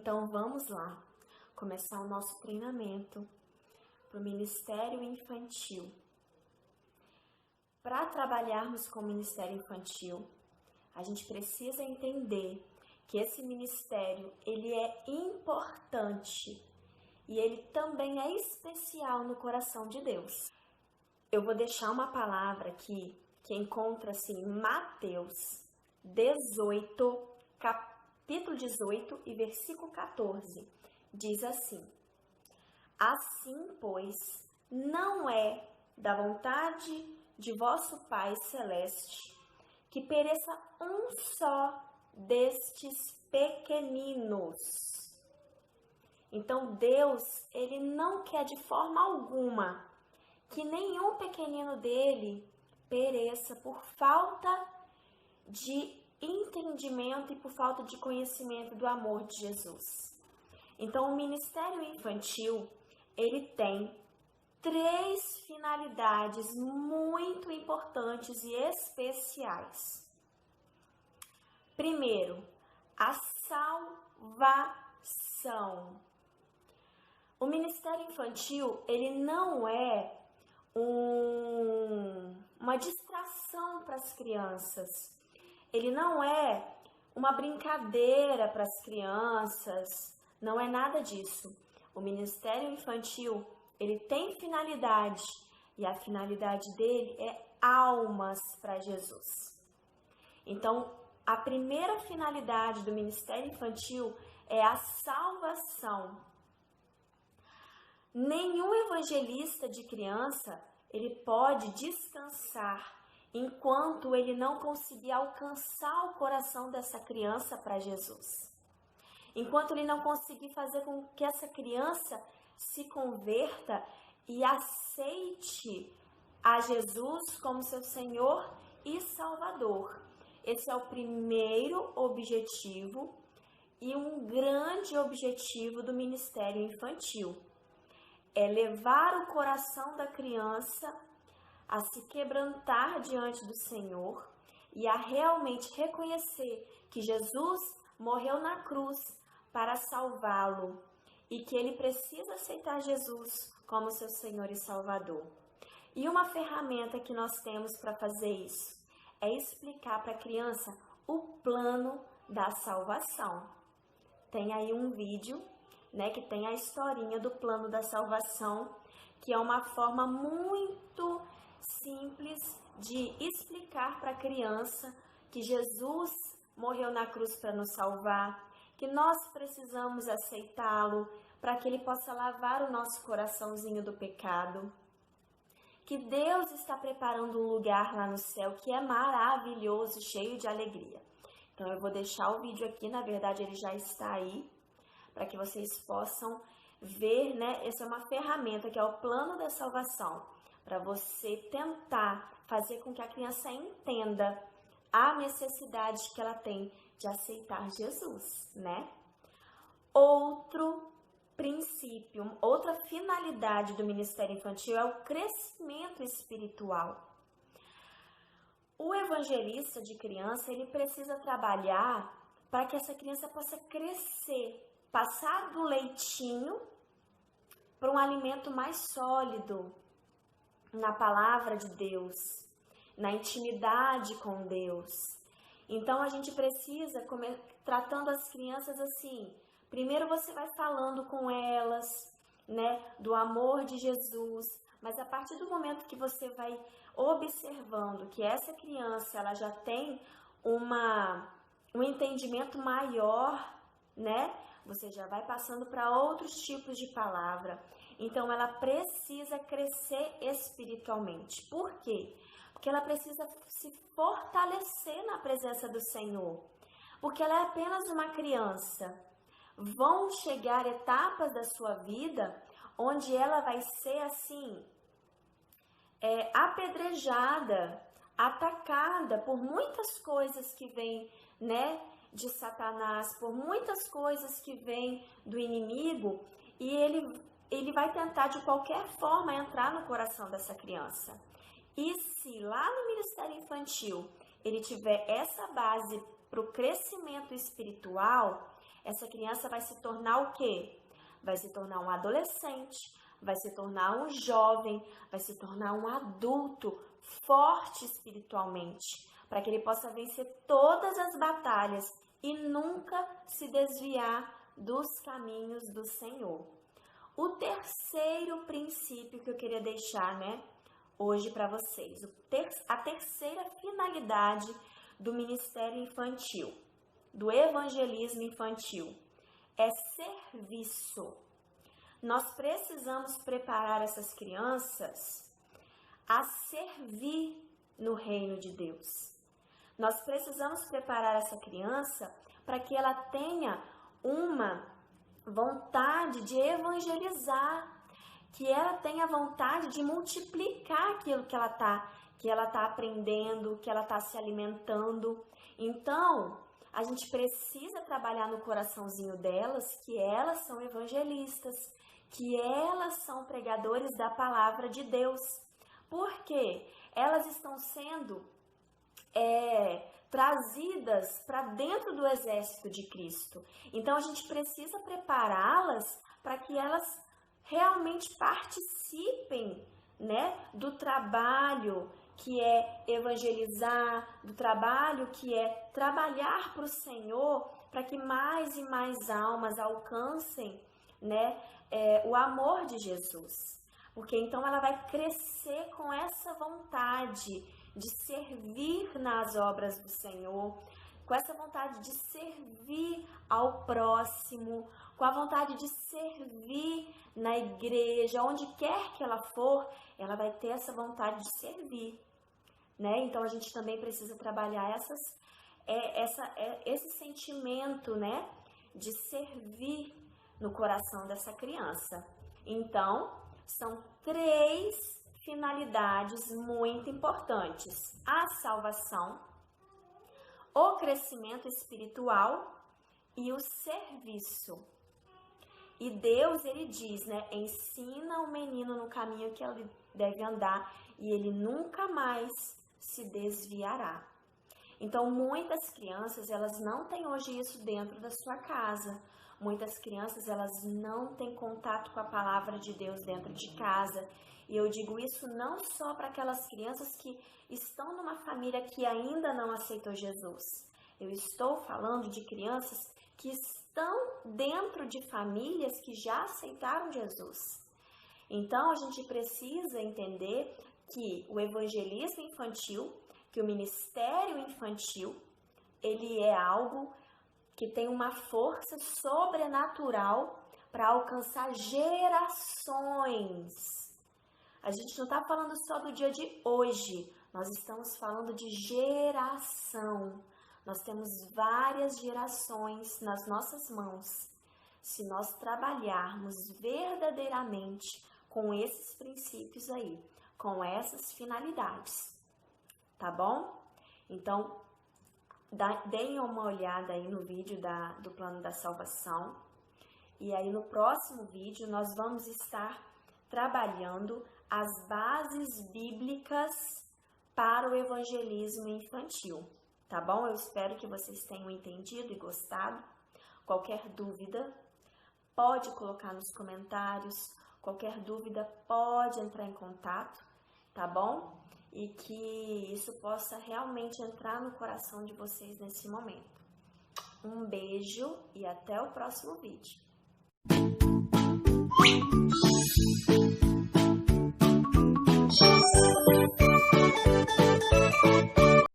Então vamos lá, começar o nosso treinamento para o Ministério Infantil. Para trabalharmos com o Ministério Infantil, a gente precisa entender que esse ministério ele é importante e ele também é especial no coração de Deus. Eu vou deixar uma palavra aqui que encontra-se em Mateus 18, capítulo 18 e versículo 14. Diz assim: Assim, pois, não é da vontade de vosso Pai Celeste que pereça um só destes pequeninos. Então Deus, ele não quer de forma alguma que nenhum pequenino dele pereça por falta de entendimento e por falta de conhecimento do amor de Jesus. Então o ministério infantil, ele tem 3 finalidades muito importantes e especiais. Primeiro, a salvação. O ministério infantil, ele não é uma distração para as crianças. Ele não é uma brincadeira para as crianças. Não é nada disso. O ministério infantil, ele tem finalidade, e a finalidade dele é almas para Jesus. Então, a primeira finalidade do ministério infantil é a salvação. Nenhum evangelista de criança, ele pode descansar enquanto ele não conseguir alcançar o coração dessa criança para Jesus. Enquanto ele não conseguir fazer com que essa criança se converta e aceite a Jesus como seu Senhor e Salvador. Esse é o primeiro objetivo e um grande objetivo do ministério infantil. É levar o coração da criança a se quebrantar diante do Senhor e a realmente reconhecer que Jesus morreu na cruz para salvá-lo e que ele precisa aceitar Jesus como seu Senhor e Salvador. E uma ferramenta que nós temos para fazer isso é explicar para a criança o plano da salvação. Tem aí um vídeo, que tem a historinha do plano da salvação, que é uma forma muito simples de explicar para a criança que Jesus morreu na cruz para nos salvar, que nós precisamos aceitá-lo para que ele possa lavar o nosso coraçãozinho do pecado, que Deus está preparando um lugar lá no céu que é maravilhoso, cheio de alegria. Então eu vou deixar o vídeo aqui, na verdade ele já está aí, para que vocês possam ver, Essa é uma ferramenta que é o plano da salvação, para você tentar fazer com que a criança entenda a necessidade que ela tem de aceitar Jesus, Outro princípio, outra finalidade do ministério infantil é o crescimento espiritual. O evangelista de criança, ele precisa trabalhar para que essa criança possa crescer, passar do leitinho para um alimento mais sólido na palavra de Deus, na intimidade com Deus. Então a gente precisa, tratando as crianças assim, primeiro você vai falando com elas, do amor de Jesus, mas a partir do momento que você vai observando que essa criança, ela já tem um entendimento maior, você já vai passando para outros tipos de palavra. Então ela precisa crescer espiritualmente. Por quê? Porque ela precisa se fortalecer na presença do Senhor. Porque ela é apenas uma criança. Vão chegar etapas da sua vida onde ela vai ser assim, apedrejada, atacada por muitas coisas que vêm, de Satanás, por muitas coisas que vêm do inimigo, e ele vai tentar de qualquer forma entrar no coração dessa criança. E se lá no ministério infantil ele tiver essa base para o crescimento espiritual, essa criança vai se tornar o quê? Vai se tornar um adolescente, vai se tornar um jovem, vai se tornar um adulto forte espiritualmente, para que ele possa vencer todas as batalhas e nunca se desviar dos caminhos do Senhor. O terceiro princípio que eu queria deixar, hoje para vocês, a terceira finalidade do ministério infantil, do evangelismo infantil, é serviço. Nós precisamos preparar essas crianças a servir no reino de Deus. Nós precisamos preparar essa criança para que ela tenha uma vontade de evangelizar, que ela tenha vontade de multiplicar aquilo que ela tá aprendendo, que ela está se alimentando. Então, a gente precisa trabalhar no coraçãozinho delas que elas são evangelistas, que elas são pregadores da palavra de Deus. Porque elas estão sendo trazidas para dentro do exército de Cristo. Então, a gente precisa prepará-las para que elas realmente participem, do trabalho que é evangelizar, do trabalho que é trabalhar para o Senhor, para que mais e mais almas alcancem, o amor de Jesus. Porque então ela vai crescer com essa vontade de servir nas obras do Senhor, com essa vontade de servir ao próximo, com a vontade de servir na igreja, onde quer que ela for, ela vai ter essa vontade de servir, Então a gente também precisa trabalhar esse sentimento, de servir no coração dessa criança. Então, são 3 finalidades muito importantes: a salvação, o crescimento espiritual e o serviço. E Deus, ele diz, ensina o menino no caminho que ele deve andar e ele nunca mais se desviará. Então, muitas crianças, elas não têm hoje isso dentro da sua casa. Muitas crianças, elas não têm contato com a palavra de Deus dentro de casa. E eu digo isso não só para aquelas crianças que estão numa família que ainda não aceitou Jesus. Eu estou falando de crianças que estão dentro de famílias que já aceitaram Jesus. Então, a gente precisa entender que o evangelismo infantil, que o ministério infantil, ele é algo que tem uma força sobrenatural para alcançar gerações. A gente não está falando só do dia de hoje, nós estamos falando de geração. Nós temos várias gerações nas nossas mãos. Se nós trabalharmos verdadeiramente com esses princípios aí, com essas finalidades, tá bom? Então, deem uma olhada aí no vídeo do plano da salvação. E aí no próximo vídeo nós vamos estar trabalhando as bases bíblicas para o evangelismo infantil, tá bom? Eu espero que vocês tenham entendido e gostado. Qualquer dúvida, pode colocar nos comentários. Qualquer dúvida, pode entrar em contato, tá bom? E que isso possa realmente entrar no coração de vocês nesse momento. Um beijo e até o próximo vídeo.